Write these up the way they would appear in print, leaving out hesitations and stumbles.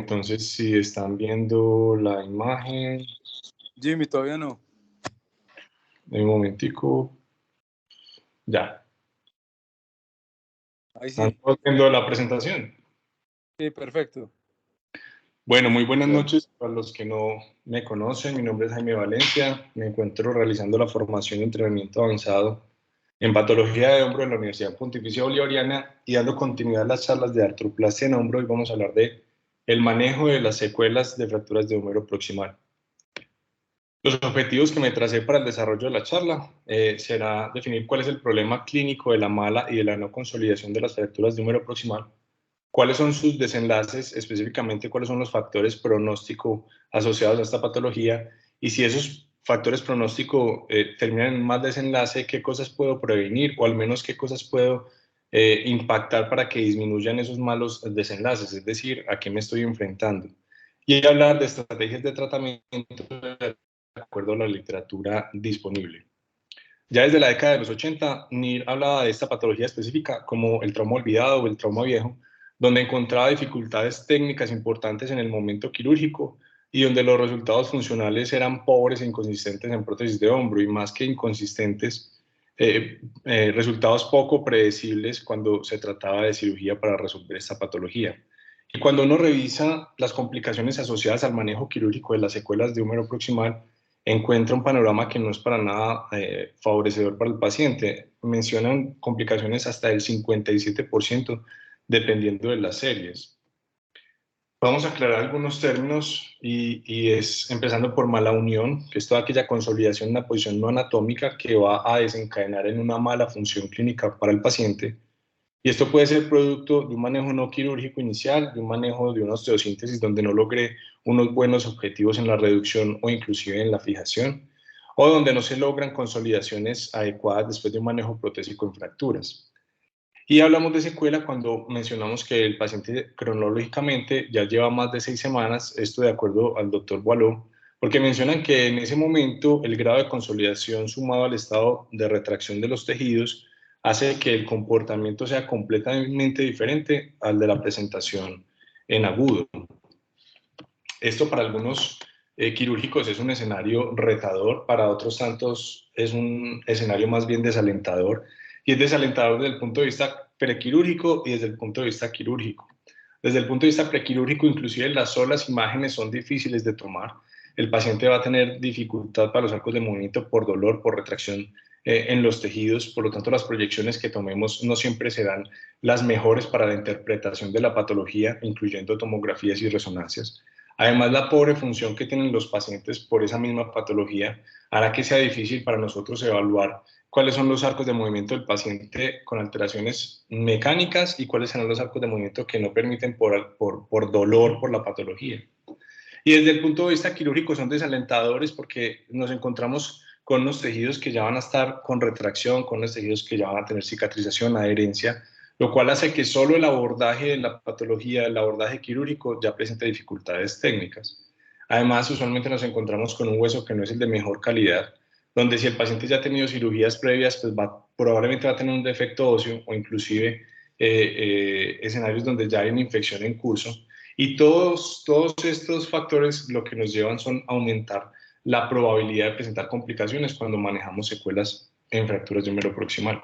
Entonces, si están viendo la imagen, Jimmy, todavía no. un momentico, ya. Ahí ¿Están sí. todos viendo la presentación? Sí, perfecto. Bueno, muy buenas Bien. noches para los que no me conocen. Mi nombre es Jaime Valencia. Me encuentro realizando la formación y entrenamiento avanzado en patología de hombro en la Universidad Pontificia Bolivariana y dando continuidad a las charlas de artroplastia en hombro. Y vamos a hablar de el manejo de las secuelas de fracturas de húmero proximal. Los objetivos que me tracé para el desarrollo de la charla será definir cuál es el problema clínico de la mala y de la no consolidación de las fracturas de húmero proximal, cuáles son sus desenlaces, específicamente cuáles son los factores pronóstico asociados a esta patología y si esos factores pronóstico terminan en mal desenlace, qué cosas puedo prevenir o al menos qué cosas puedo impactar para que disminuyan esos malos desenlaces, es decir, a qué me estoy enfrentando. Y hablar de estrategias de tratamiento de acuerdo a la literatura disponible. Ya desde la década de los 80, Neal hablaba de esta patología específica como el trauma olvidado o el trauma viejo, donde encontraba dificultades técnicas importantes en el momento quirúrgico y donde los resultados funcionales eran pobres e inconsistentes en prótesis de hombro y más que inconsistentes, resultados poco predecibles cuando se trataba de cirugía para resolver esta patología. Y cuando uno revisa las complicaciones asociadas al manejo quirúrgico de las secuelas de húmero proximal, encuentra un panorama que no es para nada favorecedor para el paciente. Mencionan complicaciones hasta del 57% dependiendo de las series. Vamos a aclarar algunos términos y es empezando por mala unión, que es toda aquella consolidación en una posición no anatómica que va a desencadenar en una mala función clínica para el paciente. Y esto puede ser producto de un manejo no quirúrgico inicial, de un manejo de una osteosíntesis donde no logré unos buenos objetivos en la reducción o inclusive en la fijación, o donde no se logran consolidaciones adecuadas después de un manejo protésico en fracturas. Y hablamos de secuela cuando mencionamos que el paciente cronológicamente ya lleva más de 6 semanas, esto de acuerdo al doctor Boileau, porque mencionan que en ese momento el grado de consolidación sumado al estado de retracción de los tejidos hace que el comportamiento sea completamente diferente al de la presentación en agudo. Esto para algunos quirúrgicos es un escenario retador, para otros tantos es un escenario más bien desalentador, y es desalentador desde el punto de vista prequirúrgico y desde el punto de vista quirúrgico. Desde el punto de vista prequirúrgico, inclusive las solas imágenes son difíciles de tomar. El paciente va a tener dificultad para los arcos de movimiento por dolor, por retracción en los tejidos, por lo tanto las proyecciones que tomemos no siempre serán las mejores para la interpretación de la patología, incluyendo tomografías y resonancias. Además, la pobre función que tienen los pacientes por esa misma patología hará que sea difícil para nosotros evaluar cuáles son los arcos de movimiento del paciente con alteraciones mecánicas y cuáles serán los arcos de movimiento que no permiten por dolor por la patología. Y desde el punto de vista quirúrgico son desalentadores porque nos encontramos con unos tejidos que ya van a estar con retracción, con unos tejidos que ya van a tener cicatrización, adherencia, lo cual hace que solo el abordaje de la patología, el abordaje quirúrgico ya presente dificultades técnicas. Además, usualmente nos encontramos con un hueso que no es el de mejor calidad, donde si el paciente ya ha tenido cirugías previas, pues probablemente va a tener un defecto óseo o inclusive escenarios donde ya hay una infección en curso. Y todos estos factores lo que nos llevan son a aumentar la probabilidad de presentar complicaciones cuando manejamos secuelas en fracturas de húmero proximal.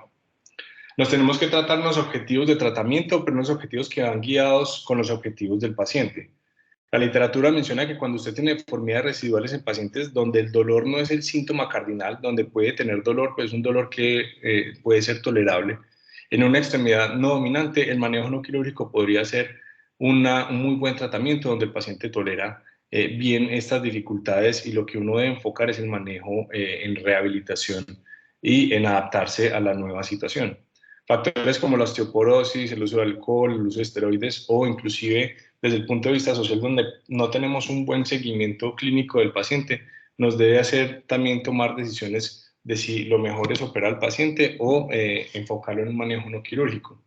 Nos tenemos que tratar unos objetivos de tratamiento, pero unos objetivos que van guiados con los objetivos del paciente. La literatura menciona que cuando usted tiene deformidades residuales en pacientes donde el dolor no es el síntoma cardinal, donde puede tener dolor, pues es un dolor que puede ser tolerable. En una extremidad no dominante, el manejo no quirúrgico podría ser un muy buen tratamiento donde el paciente tolera bien estas dificultades y lo que uno debe enfocar es el manejo en rehabilitación y en adaptarse a la nueva situación. Factores como la osteoporosis, el uso de alcohol, el uso de esteroides o inclusive desde el punto de vista social donde no tenemos un buen seguimiento clínico del paciente, nos debe hacer también tomar decisiones de si lo mejor es operar al paciente o enfocarlo en un manejo no quirúrgico.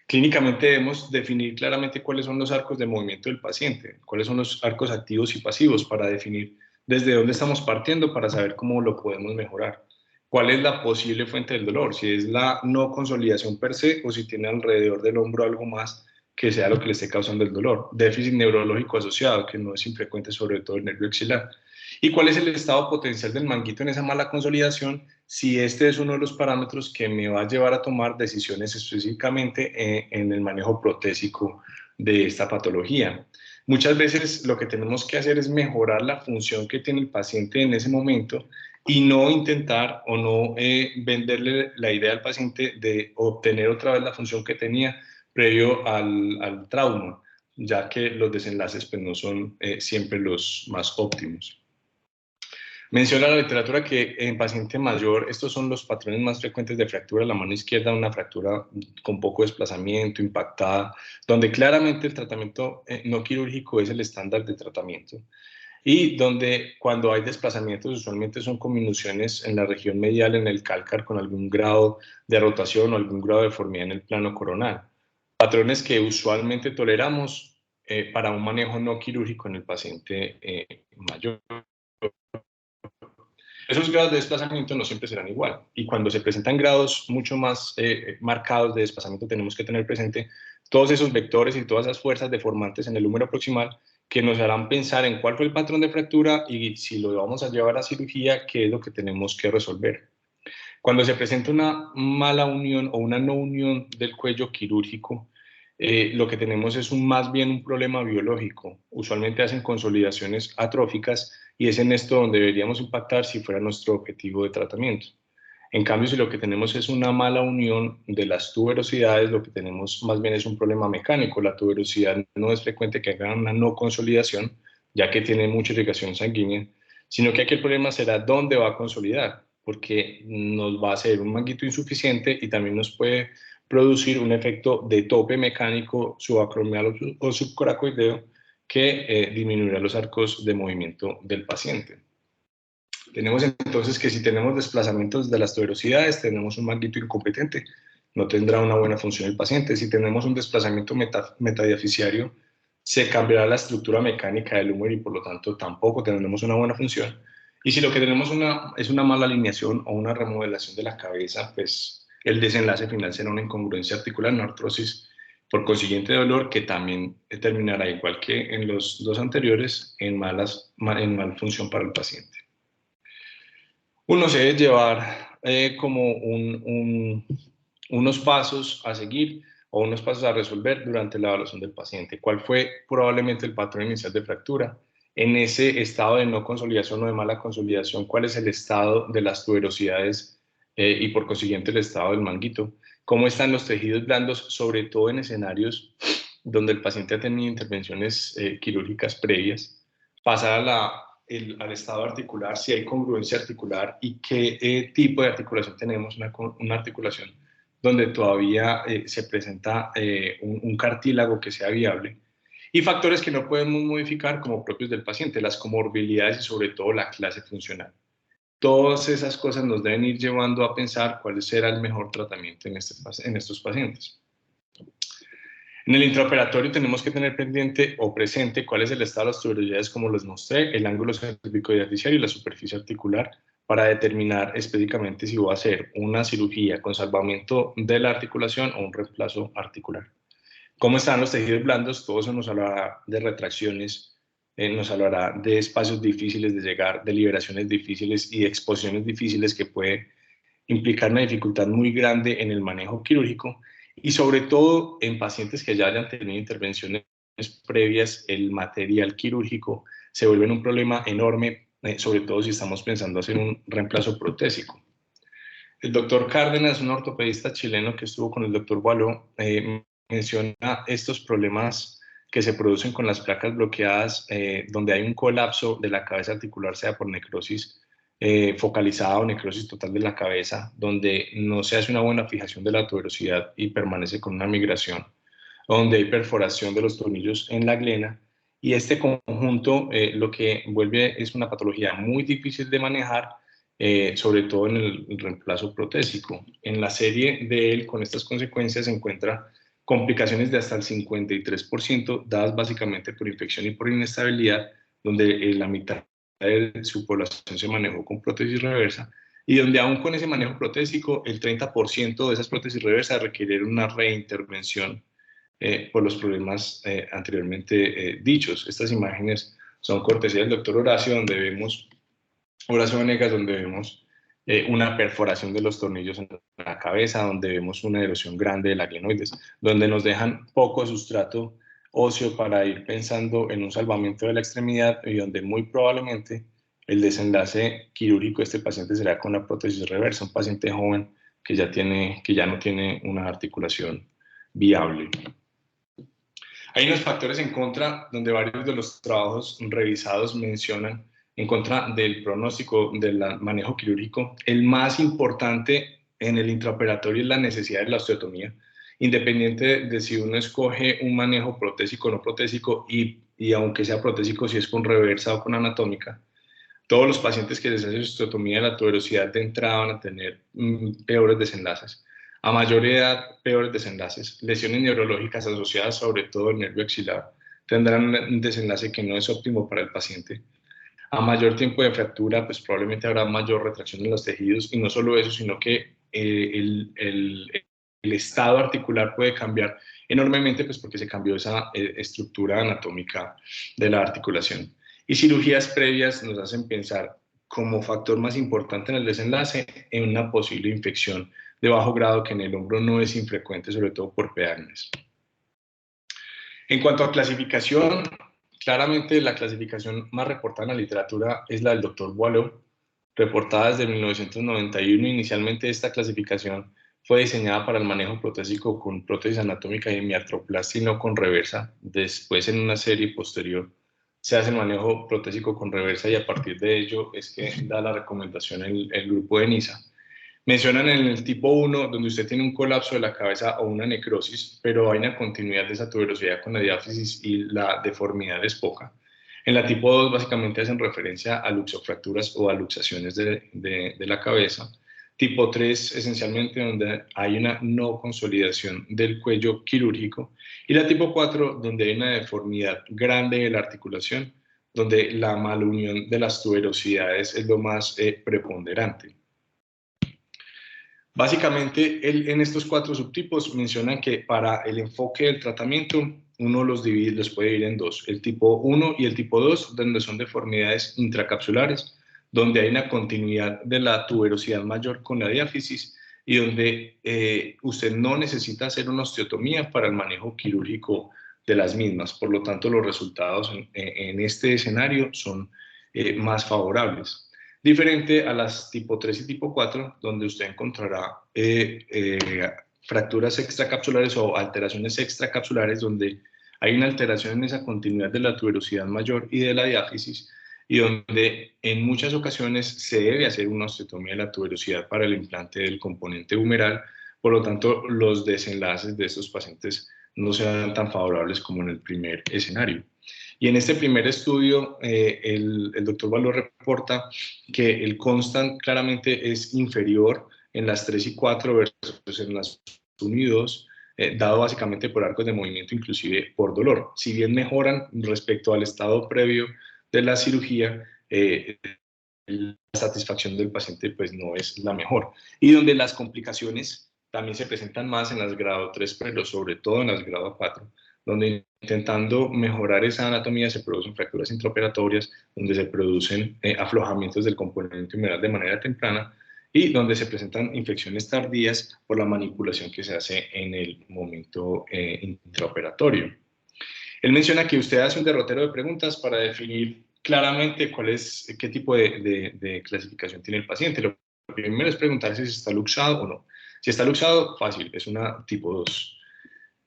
Clínicamente debemos definir claramente cuáles son los arcos de movimiento del paciente, cuáles son los arcos activos y pasivos para definir desde dónde estamos partiendo para saber cómo lo podemos mejorar. ¿Cuál es la posible fuente del dolor? Si es la no consolidación per se o si tiene alrededor del hombro algo más que sea lo que le esté causando el dolor. Déficit neurológico asociado, que no es infrecuente, sobre todo el nervio axilar. ¿Y cuál es el estado potencial del manguito en esa mala consolidación? Si este es uno de los parámetros que me va a llevar a tomar decisiones específicamente en el manejo protésico de esta patología. Muchas veces lo que tenemos que hacer es mejorar la función que tiene el paciente en ese momento y no intentar o no venderle la idea al paciente de obtener otra vez la función que tenía previo al trauma, ya que los desenlaces pues, no son siempre los más óptimos. Menciona la literatura que en paciente mayor estos son los patrones más frecuentes de fractura. La mano izquierda, una fractura con poco desplazamiento, impactada, donde claramente el tratamiento no quirúrgico es el estándar de tratamiento. Y donde cuando hay desplazamientos usualmente son conminuciones en la región medial, en el cálcar, con algún grado de rotación o algún grado de deformidad en el plano coronal. Patrones que usualmente toleramos para un manejo no quirúrgico en el paciente mayor. Esos grados de desplazamiento no siempre serán igual y cuando se presentan grados mucho más marcados de desplazamiento tenemos que tener presente todos esos vectores y todas esas fuerzas deformantes en el húmero proximal que nos harán pensar en cuál fue el patrón de fractura y si lo vamos a llevar a cirugía, qué es lo que tenemos que resolver. Cuando se presenta una mala unión o una no unión del cuello quirúrgico, lo que tenemos es más bien un problema biológico. Usualmente hacen consolidaciones atróficas y es en esto donde deberíamos impactar si fuera nuestro objetivo de tratamiento. En cambio, si lo que tenemos es una mala unión de las tuberosidades, lo que tenemos más bien es un problema mecánico. La tuberosidad no es frecuente que haga una no consolidación, ya que tiene mucha irrigación sanguínea, sino que aquí el problema será dónde va a consolidar, porque nos va a hacer un manguito insuficiente y también nos puede producir un efecto de tope mecánico subacromial o subcoracoideo que disminuirá los arcos de movimiento del paciente. Tenemos entonces que si tenemos desplazamientos de las tuberosidades, tenemos un manguito incompetente, no tendrá una buena función el paciente. Si tenemos un desplazamiento metadiaficiario, se cambiará la estructura mecánica del húmero y por lo tanto tampoco tendremos una buena función. Y si lo que tenemos es una mala alineación o una remodelación de la cabeza, pues el desenlace final será una incongruencia articular, una artrosis, por consiguiente dolor que también terminará igual que en los dos anteriores en mal función para el paciente. Uno se debe llevar como unos pasos a seguir o unos pasos a resolver durante la evaluación del paciente. ¿Cuál fue probablemente el patrón inicial de fractura? En ese estado de no consolidación o de mala consolidación, ¿cuál es el estado de las tuberosidades y por consiguiente el estado del manguito? ¿Cómo están los tejidos blandos, sobre todo en escenarios donde el paciente ha tenido intervenciones quirúrgicas previas? Pasar al estado articular, si hay congruencia articular y qué tipo de articulación tenemos, una articulación donde todavía se presenta un cartílago que sea viable, y factores que no podemos modificar como propios del paciente, las comorbilidades y sobre todo la clase funcional. Todas esas cosas nos deben ir llevando a pensar cuál será el mejor tratamiento en estos pacientes. En el intraoperatorio tenemos que tener pendiente o presente cuál es el estado de las tuberosidades, como les mostré, el ángulo cervicoideficiario y la superficie articular, para determinar específicamente si va a ser una cirugía con salvamiento de la articulación o un reemplazo articular. ¿Cómo están los tejidos blandos? Todo eso nos hablará de retracciones, nos hablará de espacios difíciles de llegar, de liberaciones difíciles y de exposiciones difíciles que puede implicar una dificultad muy grande en el manejo quirúrgico y sobre todo en pacientes que ya hayan tenido intervenciones previas, el material quirúrgico se vuelve un problema enorme, sobre todo si estamos pensando hacer un reemplazo protésico. El doctor Cárdenas, un ortopedista chileno que estuvo con el doctor Boileau, menciona estos problemas que se producen con las placas bloqueadas, donde hay un colapso de la cabeza articular, sea por necrosis focalizada o necrosis total de la cabeza, donde no se hace una buena fijación de la tuberosidad y permanece con una migración, donde hay perforación de los tornillos en la glena, y este conjunto lo que vuelve es una patología muy difícil de manejar, sobre todo en el reemplazo protésico. En la serie de él, con estas consecuencias, se encuentra complicaciones de hasta el 53%, dadas básicamente por infección y por inestabilidad, donde la mitad de su población se manejó con prótesis reversa, y donde aún con ese manejo protésico, el 30% de esas prótesis reversas requirieron una reintervención por los problemas anteriormente dichos. Estas imágenes son cortesía del doctor Horacio, Horacio Vanegas, donde vemos una perforación de los tornillos en la cabeza, donde vemos una erosión grande de la glenoides, donde nos dejan poco sustrato óseo para ir pensando en un salvamiento de la extremidad y donde muy probablemente el desenlace quirúrgico de este paciente será con la prótesis reversa, un paciente joven que ya no tiene una articulación viable. Hay unos factores en contra, donde varios de los trabajos revisados mencionan en contra del pronóstico del manejo quirúrgico. El más importante en el intraoperatorio es la necesidad de la osteotomía, independiente de si uno escoge un manejo protésico o no protésico, y aunque sea protésico, si es con reversa o con anatómica. Todos los pacientes que les hacen osteotomía de la tuberosidad de entrada van a tener peores desenlaces. A mayor edad, peores desenlaces. Lesiones neurológicas asociadas sobre todo al nervio axilar tendrán un desenlace que no es óptimo para el paciente. A mayor tiempo de fractura, pues probablemente habrá mayor retracción en los tejidos, y no solo eso, sino que el estado articular puede cambiar enormemente, pues porque se cambió esa estructura anatómica de la articulación. Y cirugías previas nos hacen pensar como factor más importante en el desenlace en una posible infección de bajo grado, que en el hombro no es infrecuente, sobre todo por peánees. En cuanto a clasificación, claramente la clasificación más reportada en la literatura es la del Dr. Boileau, reportada desde 1991. Inicialmente esta clasificación fue diseñada para el manejo protésico con prótesis anatómica y hemiartroplastia y no con reversa. Después, en una serie posterior, se hace el manejo protésico con reversa, y a partir de ello es que da la recomendación el grupo de NISA. Mencionan en el tipo 1, donde usted tiene un colapso de la cabeza o una necrosis, pero hay una continuidad de esa tuberosidad con la diáfisis y la deformidad es poca. En la tipo 2 básicamente hacen referencia a luxofracturas o a luxaciones de la cabeza. Tipo 3 esencialmente donde hay una no consolidación del cuello quirúrgico. Y la tipo 4 donde hay una deformidad grande de la articulación, donde la malunión de las tuberosidades es lo más preponderante. Básicamente, en estos 4 subtipos mencionan que para el enfoque del tratamiento uno los puede dividir en 2, el tipo 1 y el tipo 2, donde son deformidades intracapsulares, donde hay una continuidad de la tuberosidad mayor con la diáfisis y donde usted no necesita hacer una osteotomía para el manejo quirúrgico de las mismas. Por lo tanto, los resultados en este escenario son más favorables. Diferente a las tipo 3 y tipo 4, donde usted encontrará fracturas extracapsulares o alteraciones extracapsulares, donde hay una alteración en esa continuidad de la tuberosidad mayor y de la diáfisis, y donde en muchas ocasiones se debe hacer una osteotomía de la tuberosidad para el implante del componente humeral. Por lo tanto, los desenlaces de estos pacientes no serán tan favorables como en el primer escenario. Y en este primer estudio, el doctor Boileau reporta que el constant claramente es inferior en las 3 y 4 versus en las 1 y 2, dado básicamente por arcos de movimiento, inclusive por dolor. Si bien mejoran respecto al estado previo de la cirugía, la satisfacción del paciente pues no es la mejor. Y donde las complicaciones también se presentan más en las grado 3, pero sobre todo en las grado 4, donde intentando mejorar esa anatomía se producen fracturas intraoperatorias, donde se producen aflojamientos del componente humeral de manera temprana y donde se presentan infecciones tardías por la manipulación que se hace en el momento intraoperatorio. Él menciona que usted hace un derrotero de preguntas para definir claramente qué tipo de clasificación tiene el paciente. Lo primero es preguntarse si está luxado o no. Si está luxado, fácil, es una tipo 2.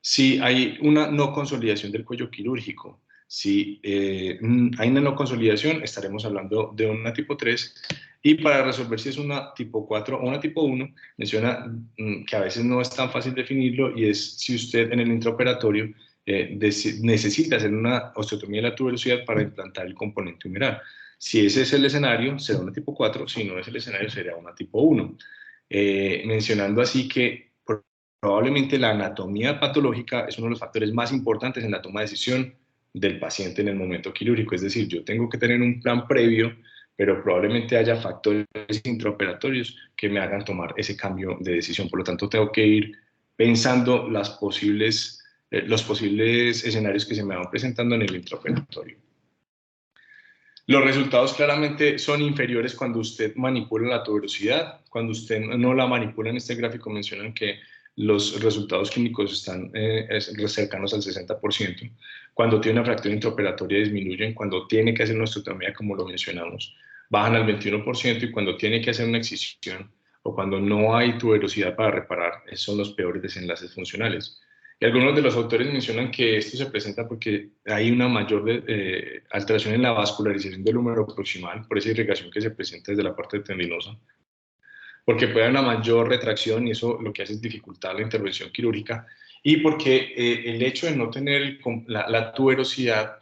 Si hay una no consolidación del cuello quirúrgico, si hay una no consolidación, estaremos hablando de una tipo 3. Y para resolver si es una tipo 4 o una tipo 1, menciona que a veces no es tan fácil definirlo, y es si usted en el intraoperatorio necesita hacer una osteotomía de la tuberosidad para implantar el componente humeral. Si ese es el escenario, será una tipo 4, si no es el escenario, será una tipo 1. Mencionando así que probablemente la anatomía patológica es uno de los factores más importantes en la toma de decisión del paciente en el momento quirúrgico. Es decir, yo tengo que tener un plan previo, pero probablemente haya factores intraoperatorios que me hagan tomar ese cambio de decisión. Por lo tanto, tengo que ir pensando las posibles los posibles escenarios que se me van presentando en el intraoperatorio. Los resultados claramente son inferiores cuando usted manipula la tuberosidad. Cuando usted no la manipula, en este gráfico mencionan que los resultados clínicos están cercanos al 60%. Cuando tiene una fractura intraoperatoria disminuyen, cuando tiene que hacer una osteotomía, como lo mencionamos, bajan al 21%, y cuando tiene que hacer una excisión o cuando no hay tuberosidad para reparar, esos son los peores desenlaces funcionales. Y algunos de los autores mencionan que esto se presenta porque hay una mayor alteración en la vascularización del húmero proximal, por esa irrigación que se presenta desde la parte tendinosa, porque puede haber una mayor retracción y eso lo que hace es dificultar la intervención quirúrgica, y porque el hecho de no tener la tuberosidad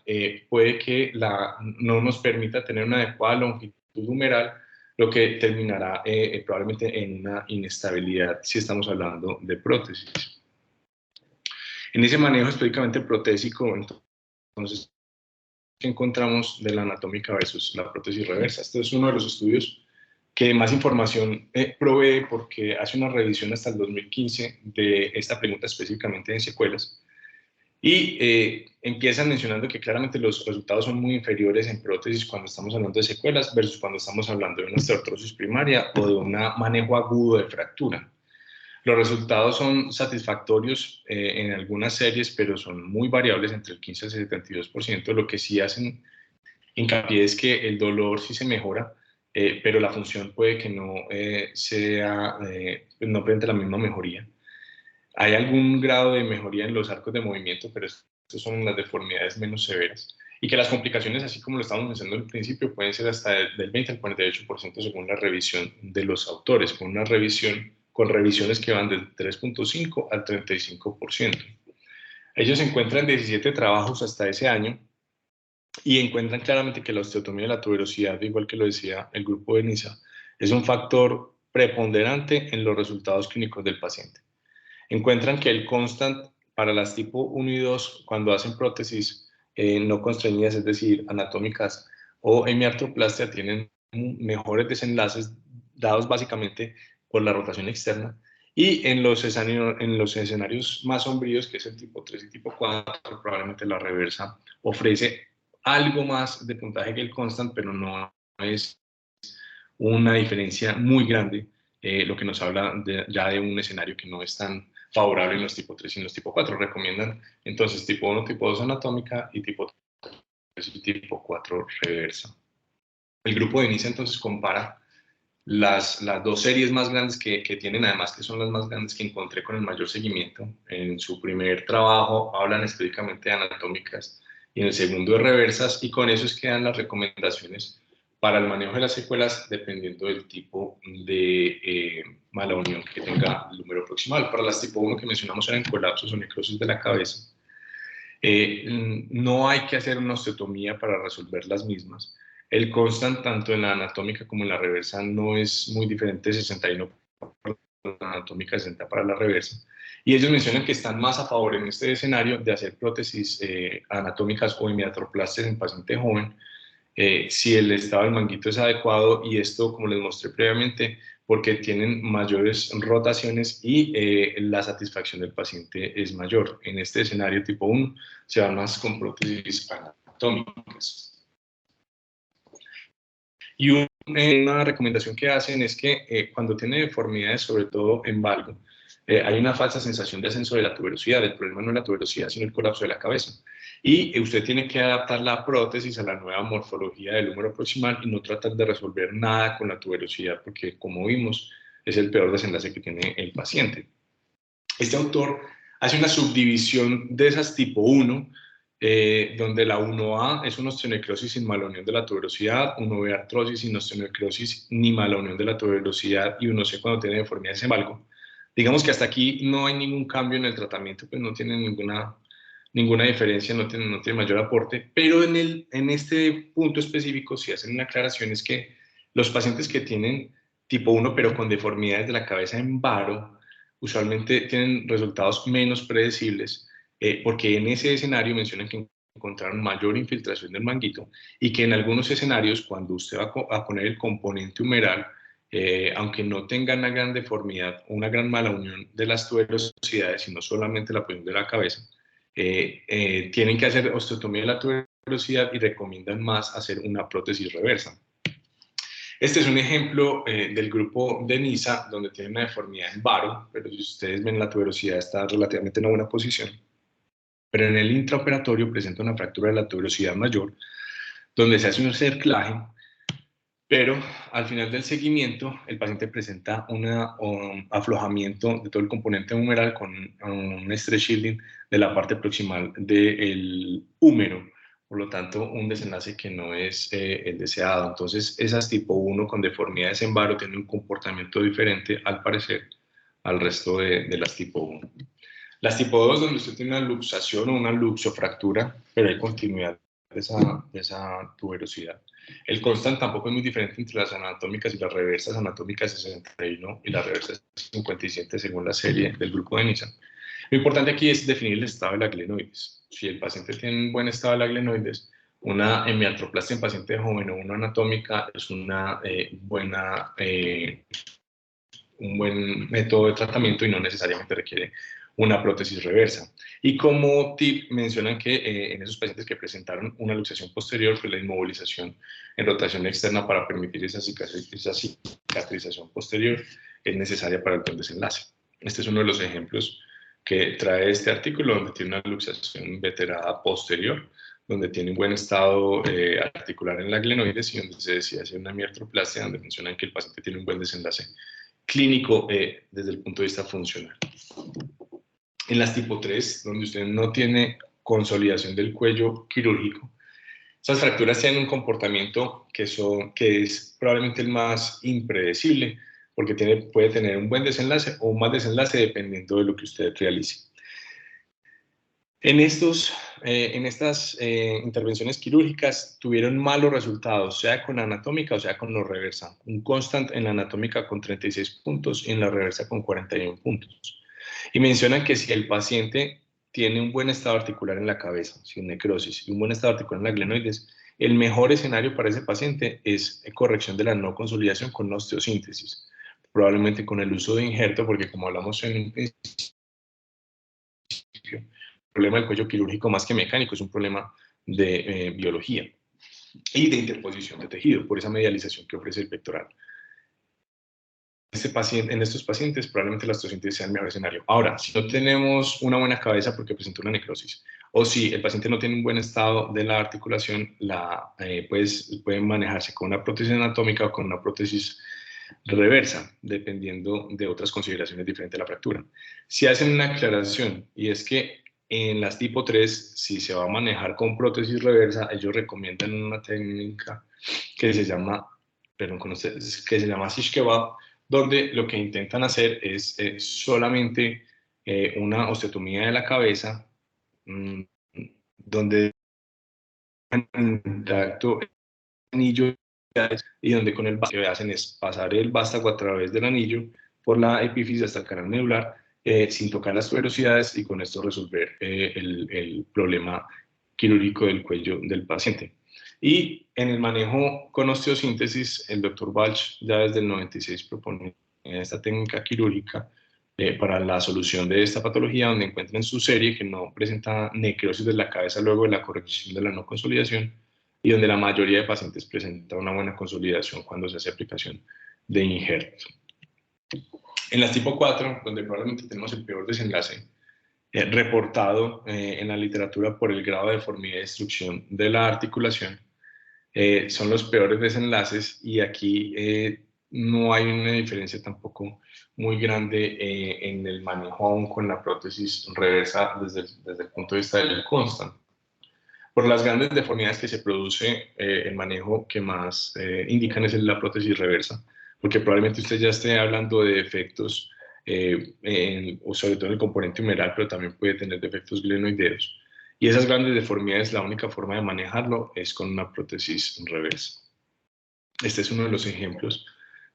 puede que no nos permita tener una adecuada longitud humeral, lo que terminará probablemente en una inestabilidad si estamos hablando de prótesis. En ese manejo específicamente protésico, entonces, ¿qué encontramos de la anatómica versus la prótesis reversa? Este es uno de los estudios que más información provee, porque hace una revisión hasta el 2015 de esta pregunta específicamente en secuelas, y empiezan mencionando que claramente los resultados son muy inferiores en prótesis cuando estamos hablando de secuelas versus cuando estamos hablando de una osteoartrosis primaria o de un manejo agudo de fractura. Los resultados son satisfactorios en algunas series, pero son muy variables, entre el 15 y el 72%. Lo que sí hacen hincapié es que el dolor sí se mejora, pero la función puede que no no presente la misma mejoría. Hay algún grado de mejoría en los arcos de movimiento, pero estas son las deformidades menos severas. Y que las complicaciones, así como lo estábamos mencionando al principio, pueden ser hasta del 20 al 48% según la revisión de los autores, con revisiones que van del 3.5 al 35%. Ellos encuentran 17 trabajos hasta ese año y encuentran claramente que la osteotomía de la tuberosidad, igual que lo decía el grupo de NISA, es un factor preponderante en los resultados clínicos del paciente. Encuentran que el constant para las tipo 1 y 2, cuando hacen prótesis no constreñidas, es decir, anatómicas o hemiartroplastia, tienen mejores desenlaces dados básicamente por la rotación externa. Y en los escenarios más sombríos, que es el tipo 3 y tipo 4, probablemente la reversa ofrece algo más de puntaje que el constant, pero no es una diferencia muy grande, lo que nos habla ya de un escenario que no es tan favorable en los tipo 3 y en los tipo 4. Recomiendan entonces tipo 1, tipo 2 anatómica y tipo 3 y tipo 4 reversa. El grupo de NISA entonces compara las dos series más grandes que tienen, además que son las más grandes que encontré con el mayor seguimiento. En su primer trabajo hablan específicamente de anatómicas y en el segundo de reversas, y con eso es que dan las recomendaciones para el manejo de las secuelas dependiendo del tipo de mala unión que tenga el húmero proximal. Para las tipo 1 que mencionamos eran colapsos o necrosis de la cabeza. No hay que hacer una osteotomía para resolver las mismas. El constant, tanto en la anatómica como en la reversa, no es muy diferente, 61 para la anatómica, 60 para la reversa. Y ellos mencionan que están más a favor en este escenario de hacer prótesis anatómicas o hemiartroplastias en paciente joven, si el estado del manguito es adecuado, y esto, como les mostré previamente, porque tienen mayores rotaciones y la satisfacción del paciente es mayor. En este escenario tipo 1 se va más con prótesis anatómicas. Y una recomendación que hacen es que cuando tiene deformidades, sobre todo en valgo, hay una falsa sensación de ascenso de la tuberosidad. El problema no es la tuberosidad, sino el colapso de la cabeza. Y usted tiene que adaptar la prótesis a la nueva morfología del húmero proximal y no tratar de resolver nada con la tuberosidad, porque, como vimos, es el peor desenlace que tiene el paciente. Este autor hace una subdivisión de esas tipo 1, donde la 1A es una osteonecrosis sin mala unión de la tuberosidad, 1B artrosis sin osteonecrosis ni mala unión de la tuberosidad, y 1C cuando tiene deformidades en valgo. Digamos que hasta aquí no hay ningún cambio en el tratamiento, pues no tiene ninguna diferencia, no tiene mayor aporte, pero en este punto específico sí hacen una aclaración, es que los pacientes que tienen tipo 1 pero con deformidades de la cabeza en varo, usualmente tienen resultados menos predecibles, porque en ese escenario mencionan que encontraron mayor infiltración del manguito, y que en algunos escenarios, cuando usted va a poner el componente humeral, aunque no tenga una gran deformidad, una gran mala unión de las tuberosidades, sino solamente la posición de la cabeza, tienen que hacer osteotomía de la tuberosidad y recomiendan más hacer una prótesis reversa. Este es un ejemplo del grupo de NISA, donde tiene una deformidad en varo, pero si ustedes ven la tuberosidad está relativamente en una buena posición. Pero en el intraoperatorio presenta una fractura de la tuberosidad mayor, donde se hace un cerclaje, pero al final del seguimiento el paciente presenta un aflojamiento de todo el componente humeral con un stress shielding de la parte proximal del húmero. Por lo tanto, un desenlace que no es el deseado. Entonces, esas tipo 1 con deformidades en varo tienen un comportamiento diferente, al parecer, al resto de las tipo 1. Las tipo 2, donde usted tiene una luxación o una luxofractura, pero hay continuidad de esa tuberosidad. El constant tampoco es muy diferente entre las anatómicas y las reversas, anatómicas 61 y las reversas 57 según la serie del grupo de NISA. Lo importante aquí es definir el estado de la glenoides. Si el paciente tiene un buen estado de la glenoides, una hemiartroplastia en paciente joven o una anatómica es una un buen método de tratamiento y no necesariamente requiere una prótesis reversa. Y como tip mencionan que en esos pacientes que presentaron una luxación posterior, pues la inmovilización en rotación externa para permitir esa cicatrización posterior es necesaria para el buen desenlace. Este es uno de los ejemplos que trae este artículo, donde tiene una luxación inveterada posterior, donde tiene un buen estado articular en la glenoides y donde se decide hacer una miartroplastia, donde mencionan que el paciente tiene un buen desenlace clínico desde el punto de vista funcional. En las tipo 3, donde usted no tiene consolidación del cuello quirúrgico, esas fracturas tienen un comportamiento que es probablemente el más impredecible, porque puede tener un buen desenlace o un mal desenlace dependiendo de lo que usted realice. En estas intervenciones quirúrgicas tuvieron malos resultados, sea con anatómica o sea con no reversa. Un constant en la anatómica con 36 puntos y en la reversa con 41 puntos. Y mencionan que si el paciente tiene un buen estado articular en la cabeza, sin necrosis, y un buen estado articular en la glenoides, el mejor escenario para ese paciente es corrección de la no consolidación con osteosíntesis, probablemente con el uso de injerto, porque como hablamos en un principio, el problema del cuello quirúrgico más que mecánico es un problema de biología y de interposición de tejido, por esa medialización que ofrece el pectoral. En estos pacientes probablemente la osteosíntesis sea el mejor escenario. Ahora, si no tenemos una buena cabeza porque presenta una necrosis, o si el paciente no tiene un buen estado de la articulación, puede manejarse con una prótesis anatómica o con una prótesis reversa, dependiendo de otras consideraciones diferentes de la fractura. Si hacen una aclaración, y es que en las tipo 3, si se va a manejar con prótesis reversa, ellos recomiendan una técnica que se llama, shish kebab, donde lo que intentan hacer es solamente una osteotomía de la cabeza, donde el anillo y donde con el vástago lo que hacen es pasar el vástago a través del anillo por la epífisis hasta el canal medular sin tocar las tuberosidades y con esto resolver el problema quirúrgico del cuello del paciente. Y en el manejo con osteosíntesis, el Dr. Balch ya desde el 96 propone esta técnica quirúrgica para la solución de esta patología, donde encuentran su serie que no presenta necrosis de la cabeza luego de la corrección de la no consolidación y donde la mayoría de pacientes presenta una buena consolidación cuando se hace aplicación de injerto. En las tipo 4, donde probablemente tenemos el peor desenlace reportado en la literatura por el grado de deformidad y destrucción de la articulación, son los peores desenlaces y aquí no hay una diferencia tampoco muy grande en el manejo aún con la prótesis reversa desde el punto de vista del constant. Por las grandes deformidades que se produce, el manejo que más indican es la prótesis reversa, porque probablemente usted ya esté hablando de defectos, sobre todo en el componente humeral, pero también puede tener defectos glenoideos. Y esas grandes deformidades, la única forma de manejarlo es con una prótesis reversa. Este es uno de los ejemplos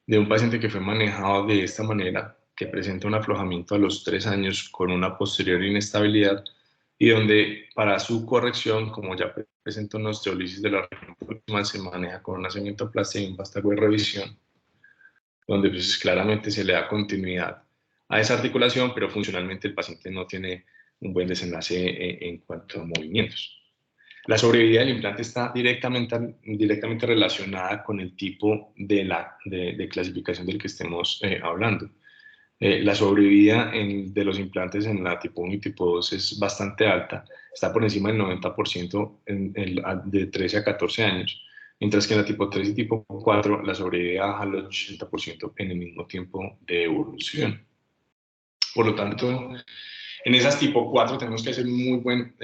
de un paciente que fue manejado de esta manera, que presenta un aflojamiento a los 3 años con una posterior inestabilidad, y donde para su corrección, como ya presenta una osteolisis de la región proximal, se maneja con una cementoplastia y un vástago de revisión, donde pues claramente se le da continuidad a esa articulación, pero funcionalmente el paciente no tiene un buen desenlace en cuanto a movimientos. La sobrevida del implante está directamente relacionada con el tipo de clasificación del que estemos hablando. La sobrevida de los implantes en la tipo 1 y tipo 2 es bastante alta, está por encima del 90% de 13 a 14 años, mientras que en la tipo 3 y tipo 4 la sobrevida baja al 80% en el mismo tiempo de evolución. Por lo tanto, en esas tipo 4 tenemos que hacer un muy buen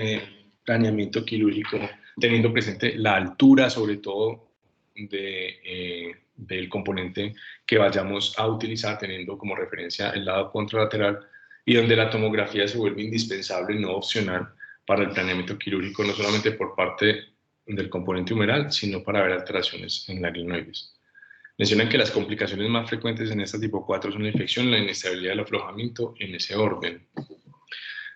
planeamiento quirúrgico, teniendo presente la altura, sobre todo, del componente que vayamos a utilizar, teniendo como referencia el lado contralateral, y donde la tomografía se vuelve indispensable y no opcional para el planeamiento quirúrgico, no solamente por parte del componente humeral, sino para ver alteraciones en la glenoides. Mencionan que las complicaciones más frecuentes en esta tipo 4 son la infección, la inestabilidad del aflojamiento en ese orden.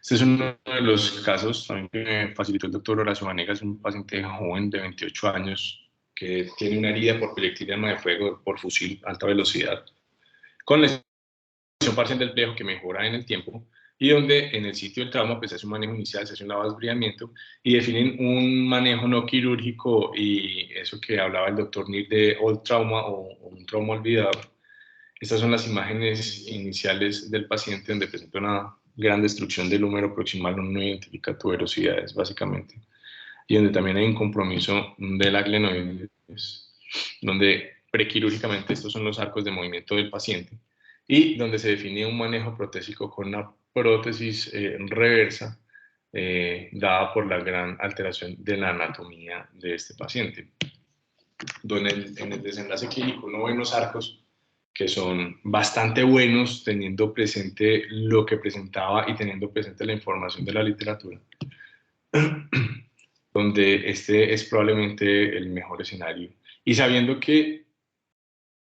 Este es uno de los casos también que me facilitó el doctor Horacio Vanegas, un paciente joven de 28 años que tiene una herida por proyectil de arma de fuego por fusil alta velocidad, con lesión parcial del plejo que mejora en el tiempo y donde en el sitio del trauma pues, se hace un manejo inicial, se hace un lavado de esbriamiento y definen un manejo no quirúrgico y eso que hablaba el doctor Nir de old trauma o un trauma olvidado. Estas son las imágenes iniciales del paciente donde presenta una gran destrucción del húmero proximal, no identifica tuberosidades básicamente, y donde también hay un compromiso de la glenoides, donde prequirúrgicamente estos son los arcos de movimiento del paciente, y donde se define un manejo protésico con una prótesis reversa dada por la gran alteración de la anatomía de este paciente. Donde en el desenlace clínico uno ve unos arcos que son bastante buenos, teniendo presente lo que presentaba y teniendo presente la información de la literatura, donde este es probablemente el mejor escenario. Y sabiendo que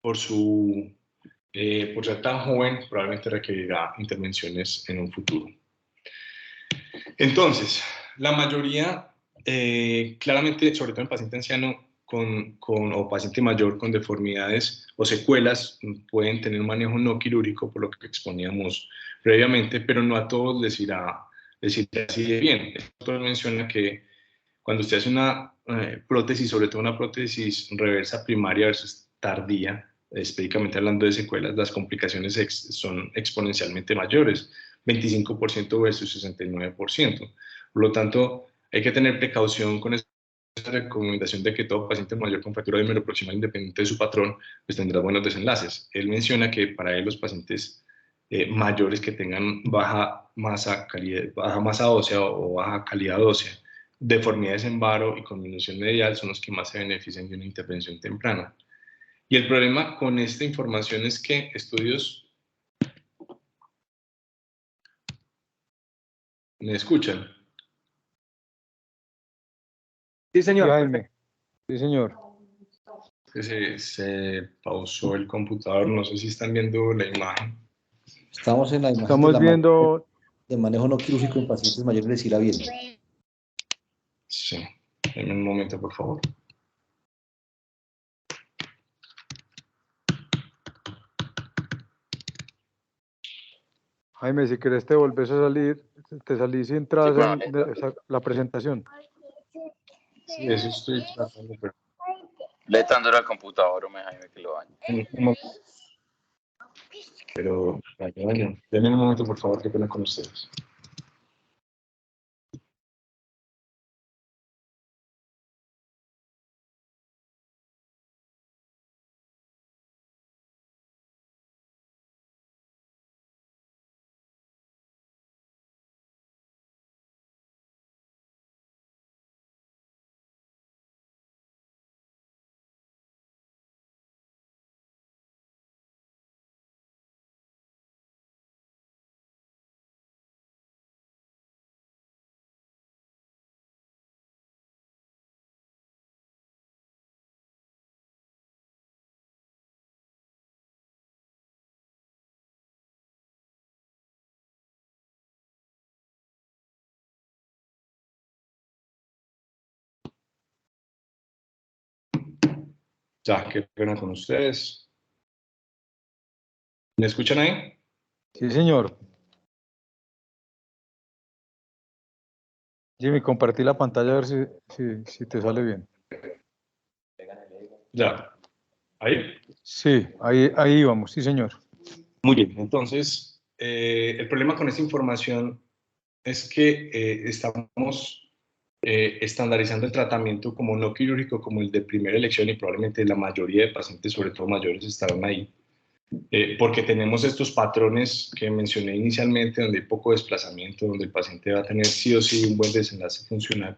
por ser tan joven, probablemente requerirá intervenciones en un futuro. Entonces, la mayoría, claramente, sobre todo en paciente anciano o paciente mayor con deformidades o secuelas, pueden tener un manejo no quirúrgico, por lo que exponíamos previamente, pero no a todos les irá así de bien. El doctor menciona que cuando usted hace una prótesis, sobre todo una prótesis reversa primaria versus tardía, específicamente hablando de secuelas, las complicaciones son exponencialmente mayores, 25% versus 69%. Por lo tanto, hay que tener precaución con esta recomendación de que todo paciente mayor con fractura de húmero proximal independiente de su patrón pues tendrá buenos desenlaces. Él menciona que para él los pacientes mayores que tengan baja masa ósea o baja calidad ósea, deformidades en varo y conminución medial son los que más se benefician de una intervención temprana. Y el problema con esta información es que estudios... ¿Me escuchan? Sí, señor. Sí, Jaime. Sí, señor. Se pausó el computador, no sé si están viendo la imagen. Estamos en la imagen Estamos viendo de manejo no quirúrgico en pacientes mayores de Sila bien. Sí, denme un momento, por favor. Jaime, si quieres te volvés a salir, te salís y entras en la presentación. Sí, eso estoy tratando, pero... Le dándole al computador, o me Jaime que lo dañe. Pero, bueno, denme un momento, por favor, que pena con ustedes. Ya, qué pena con ustedes. ¿Me escuchan ahí? Sí, señor. Jimmy, compartí la pantalla a ver si te sale bien. Ya, ahí. Sí, ahí vamos, sí, señor. Muy bien, entonces, el problema con esta información es que estamos estandarizando el tratamiento como no quirúrgico, como el de primera elección, y probablemente la mayoría de pacientes, sobre todo mayores, estarán ahí, porque tenemos estos patrones que mencioné inicialmente, donde hay poco desplazamiento, donde el paciente va a tener sí o sí un buen desenlace funcional.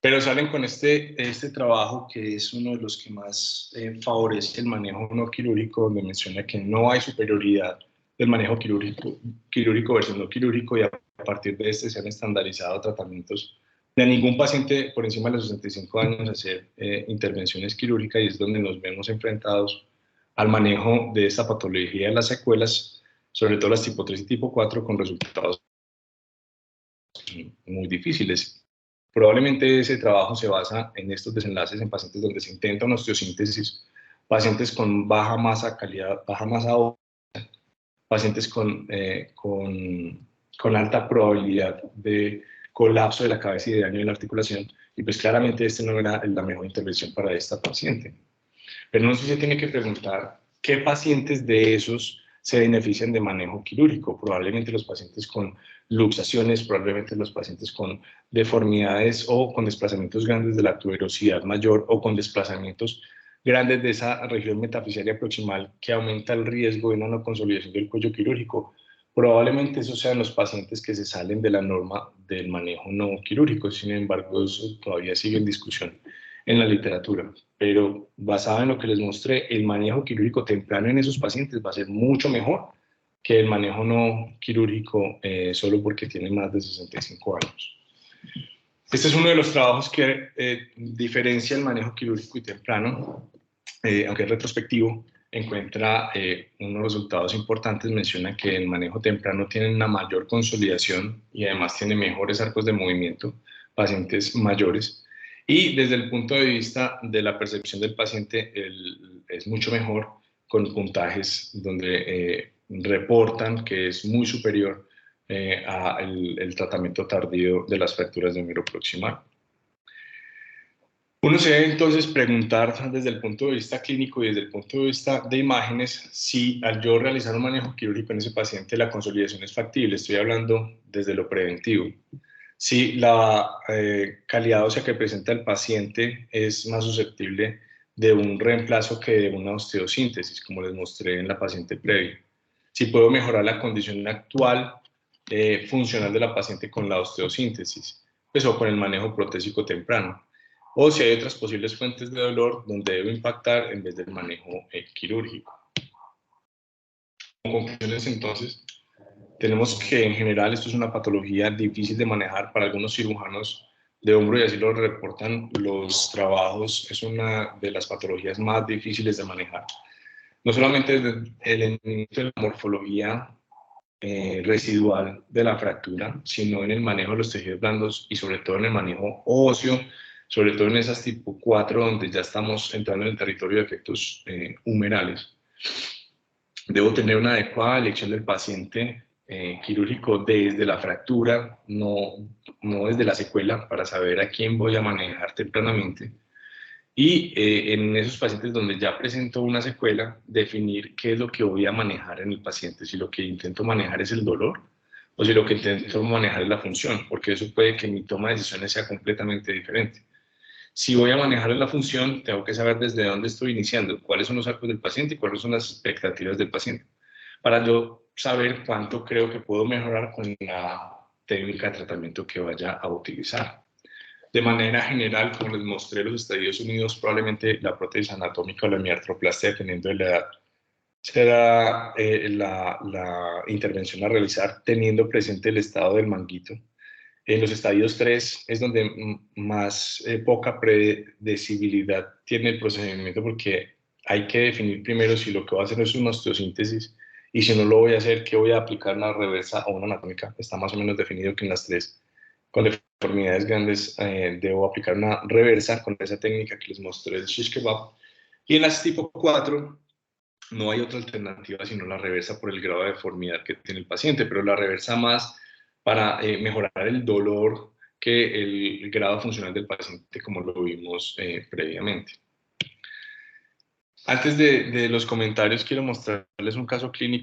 Pero salen con este trabajo que es uno de los que más favorece el manejo no quirúrgico, donde menciona que no hay superioridad del manejo quirúrgico versus no quirúrgico, y a partir de este se han estandarizado tratamientos de ningún paciente por encima de los 65 años hacer intervenciones quirúrgicas, y es donde nos vemos enfrentados al manejo de esta patología de las secuelas, sobre todo las tipo 3 y tipo 4, con resultados muy difíciles. Probablemente ese trabajo se basa en estos desenlaces en pacientes donde se intenta una osteosíntesis, pacientes con baja masa, baja masa ósea, pacientes con alta probabilidad de colapso de la cabeza y de daño de la articulación, y pues claramente este no era la mejor intervención para esta paciente. Pero no se tiene que preguntar qué pacientes de esos se benefician de manejo quirúrgico. Probablemente los pacientes con luxaciones, probablemente los pacientes con deformidades o con desplazamientos grandes de la tuberosidad mayor, o con desplazamientos grandes de esa región metafisaria proximal que aumenta el riesgo de una no consolidación del cuello quirúrgico. Probablemente esos sean los pacientes que se salen de la norma del manejo no quirúrgico. Sin embargo, eso todavía sigue en discusión en la literatura, pero basado en lo que les mostré, el manejo quirúrgico temprano en esos pacientes va a ser mucho mejor que el manejo no quirúrgico solo porque tienen más de 65 años. Este es uno de los trabajos que diferencia el manejo quirúrgico y temprano, aunque es retrospectivo. Encuentra unos resultados importantes. Menciona que el manejo temprano tiene una mayor consolidación y además tiene mejores arcos de movimiento, pacientes mayores. Y desde el punto de vista de la percepción del paciente, es mucho mejor, con puntajes donde reportan que es muy superior al tratamiento tardío de las fracturas de miembro proximal. Uno se debe entonces preguntar desde el punto de vista clínico y desde el punto de vista de imágenes si al yo realizar un manejo quirúrgico en ese paciente la consolidación es factible. Estoy hablando desde lo preventivo. Si la calidad ósea que presenta el paciente es más susceptible de un reemplazo que de una osteosíntesis, como les mostré en la paciente previa. Si puedo mejorar la condición actual funcional de la paciente con la osteosíntesis, pues, o con el manejo protésico temprano. O si hay otras posibles fuentes de dolor donde debo impactar en vez del manejo quirúrgico. Como conclusiones, entonces, tenemos que en general esto es una patología difícil de manejar para algunos cirujanos de hombro, y así lo reportan los trabajos. Es una de las patologías más difíciles de manejar. No solamente desde el entendimiento de la morfología residual de la fractura, sino en el manejo de los tejidos blandos y sobre todo en el manejo óseo, sobre todo en esas tipo 4 donde ya estamos entrando en el territorio de efectos humerales. Debo tener una adecuada elección del paciente quirúrgico desde la fractura, no desde la secuela, para saber a quién voy a manejar tempranamente. Y en esos pacientes donde ya presento una secuela, definir qué es lo que voy a manejar en el paciente, si lo que intento manejar es el dolor o si lo que intento manejar es la función, porque eso puede que mi toma de decisiones sea completamente diferente. Si voy a manejar la función, tengo que saber desde dónde estoy iniciando, cuáles son los arcos del paciente y cuáles son las expectativas del paciente, para yo saber cuánto creo que puedo mejorar con la técnica de tratamiento que vaya a utilizar. De manera general, como les mostré, en los Estados Unidos, probablemente la prótesis anatómica o la miartroplastia, dependiendo de la edad, será la intervención a realizar teniendo presente el estado del manguito. En los estadios 3 es donde más poca predecibilidad tiene el procedimiento, porque hay que definir primero si lo que voy a hacer es una osteosíntesis, y si no lo voy a hacer, ¿qué voy a aplicar, una reversa o una anatómica? Está más o menos definido que en las 3 con deformidades grandes debo aplicar una reversa con esa técnica que les mostré del shish kebab. Y en las tipo 4 no hay otra alternativa sino la reversa por el grado de deformidad que tiene el paciente, pero la reversa más para mejorar el dolor que el grado funcional del paciente como lo vimos previamente. Antes de los comentarios, quiero mostrarles un caso clínico